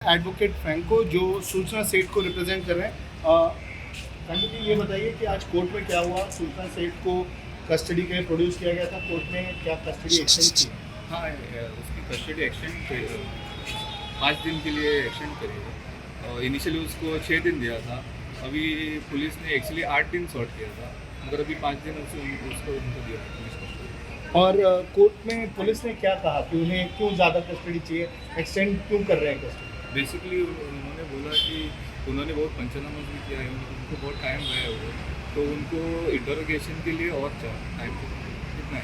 Advocate Franco जो सूचना सेठ को रिप्रेजेंट कर रहे हैं। फ्रैंको जी, ये बताइए कि आज कोर्ट में क्या हुआ? सूचना सेठ को कस्टडी के लिए प्रोड्यूस किया गया था, कोर्ट में क्या कस्टडी एक्सटेंड की? हाँ, उसकी कस्टडी एक्सटेंड 5 दिन के लिए एक्सटेंड करेगा। इनिशियली उसको 6 दिन दिया था, अभी पुलिस ने एक्चुअली 8 दिन सॉर्ट किया था, मगर अभी 5 दिन उसको दिया पुलिस कस्टडी। और कोर्ट में पुलिस ने क्या कहा कि उन्हें क्यों ज़्यादा कस्टडी चाहिए, एक्सटेंड क्यों कर रहे हैं कस्टडी? बेसिकली उन्होंने बोला कि उन्होंने बहुत पंचनामा भी किया है, उनको बहुत टाइम गया है वो, तो उनको इंटरोगेशन के लिए और टाइम कितना है।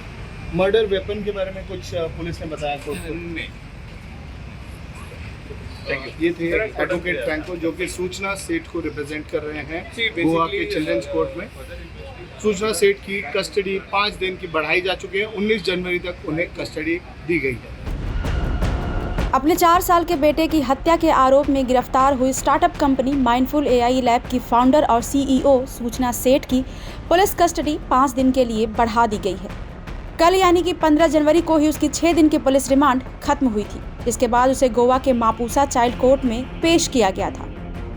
मर्डर वेपन के बारे में कुछ पुलिस ने बताया कोर्ट को? नहीं। ये थे एडवोकेट फ्रैंको जो कि सूचना सेठ को रिप्रेजेंट कर रहे हैं गोवा के चिल्ड्रंस कोर्ट में। सूचना सेठ की कस्टडी 5 दिन की बढ़ाई जा चुकी है, 19 जनवरी तक उन्हें कस्टडी दी गई है। अपने 4 साल के बेटे की हत्या के आरोप में गिरफ्तार हुई startup company mindful AI lab की फाउंडर और सीईओ सूचना सेठ की पुलिस कस्टडी 5 दिन के लिए बढ़ा दी गई है। कल यानी कि 15 जनवरी को ही उसकी 6 दिन की पुलिस रिमांड खत्म हुई थी। इसके बाद उसे गोवा के मापुसा चाइल्ड कोर्ट में पेश किया गया था।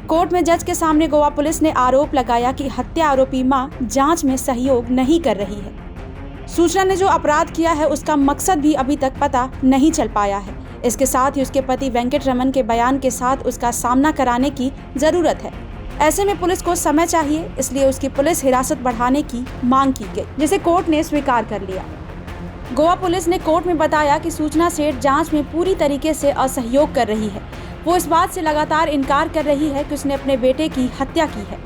कोर्ट में जज के सामने गोवा पुलिस ने आरोप लगाया कि हत्या आरोपी मां जांच में सहयोग नहीं कर रही है। सूचना ने जो अपराध किया है उसका मकसद भी अभी तक पता नहीं चल पाया है। इसके साथ ही उसके पति वेंकट रमन के बयान के साथ उसका सामना कराने की जरूरत है। ऐसे में पुलिस को समय चाहिए, इसलिए उसकी पुलिस हिरासत बढ़ाने की मांग की गई, जिसे कोर्ट ने स्वीकार कर लिया। गोवा पुलिस ने कोर्ट में बताया कि सूचना सेठ जांच में पूरी तरीके से असहयोग कर रही है। वो इस बात से लगातार इनकार कर रही है कि उसने अपने बेटे की हत्या की है।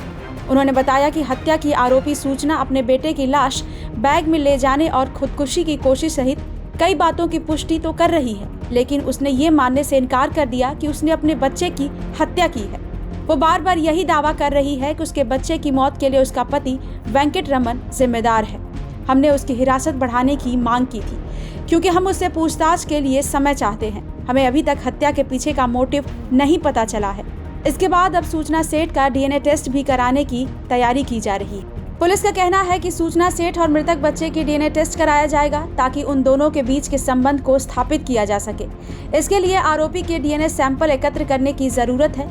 उन्होंने बताया कि हत्या की आरोपी सूचना अपने बेटे की लाश बैग में ले जाने और खुदकुशी की कोशिश सहित कई बातों की पुष्टि तो कर रही है, लेकिन उसने ये मानने से इनकार कर दिया कि उसने अपने बच्चे की हत्या की है। वो बार बार यही दावा कर रही है कि उसके बच्चे की मौत के लिए उसका पति वेंकट रमन जिम्मेदार है। हमने उसकी हिरासत बढ़ाने की मांग की थी क्योंकि हम उससे पूछताछ के लिए समय चाहते हैं। हमें अभी तक हत्या के पीछे का मोटिव नहीं पता चला है। इसके बाद अब सूचना सेठ का डीएनए टेस्ट भी कराने की तैयारी की जा रही है। पुलिस का कहना है कि सूचना सेठ और मृतक बच्चे की डीएनए टेस्ट कराया जाएगा ताकि उन दोनों के बीच के संबंध को स्थापित किया जा सके। इसके लिए आरोपी के डीएनए सैंपल एकत्र करने की जरूरत है।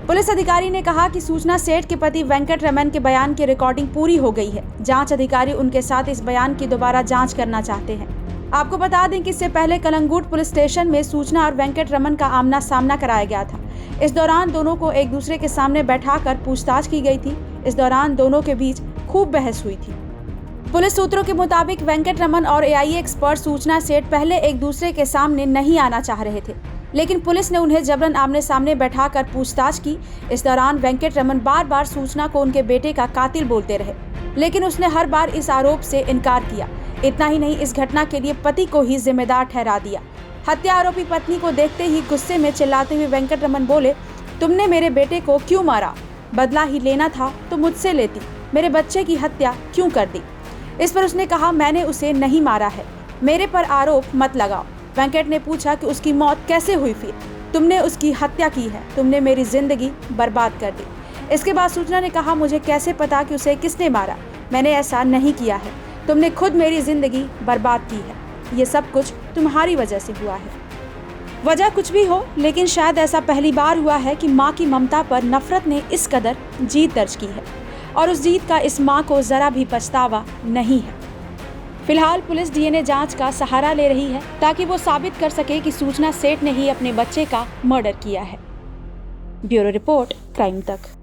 पुलिस अधिकारी ने कहा कि सूचना सेठ के पति वेंकट रमन के बयान की रिकॉर्डिंग पूरी हो गई है। जांच अधिकारी उनके साथ इस बयान की दोबारा जांच करना चाहते हैं। आपको बता दें कि इससे पहले कलंगूट पुलिस स्टेशन में सूचना और वेंकट रमन का आमना सामना कराया गया था। इस दौरान दोनों को एक दूसरे के सामने बैठाकर पूछताछ की गई थी। इस दौरान दोनों के बीच खूब बहस हुई थी। पुलिस सूत्रों के मुताबिक वेंकट रमन और एआई एक्सपर्ट सूचना सेठ पहले एक दूसरे के सामने नहीं आना चाह रहे थे, लेकिन पुलिस ने उन्हें जबरन आमने सामने बैठाकर पूछताछ की। इस दौरान वेंकट रमन बार बार सूचना को उनके बेटे का कातिल बोलते रहे, लेकिन उसने हर बार इस आरोप से इनकार किया। इतना ही नहीं, इस घटना के लिए पति को ही जिम्मेदार ठहरा दिया। हत्या आरोपी पत्नी को देखते ही गुस्से में चिल्लाते हुए वेंकट रमन बोले, तुमने मेरे बेटे को क्यों मारा? बदला ही लेना था तो मुझसे लेती, मेरे बच्चे की हत्या क्यों कर दी? इस पर उसने कहा, मैंने उसे नहीं मारा है, मेरे पर आरोप मत लगाओ। वेंकट ने पूछा कि उसकी मौत कैसे हुई? फिर तुमने उसकी हत्या की है, तुमने मेरी जिंदगी बर्बाद कर दी। इसके बाद सूचना ने कहा, मुझे कैसे पता कि उसे किसने मारा? मैंने ऐसा नहीं किया है, तुमने खुद मेरी जिंदगी बर्बाद की है। ये सब कुछ तुम्हारी वजह से हुआ है। वजह कुछ भी हो, लेकिन शायद ऐसा पहली बार हुआ है कि माँ की ममता पर नफरत ने इस कदर जीत दर्ज की है और उस जीत का इस माँ को जरा भी पछतावा नहीं है। फिलहाल पुलिस डीएनए जांच का सहारा ले रही है ताकि वो साबित कर सके कि सूचना सेठ ने ही अपने बच्चे का मर्डर किया है। ब्यूरो रिपोर्ट, क्राइम तक।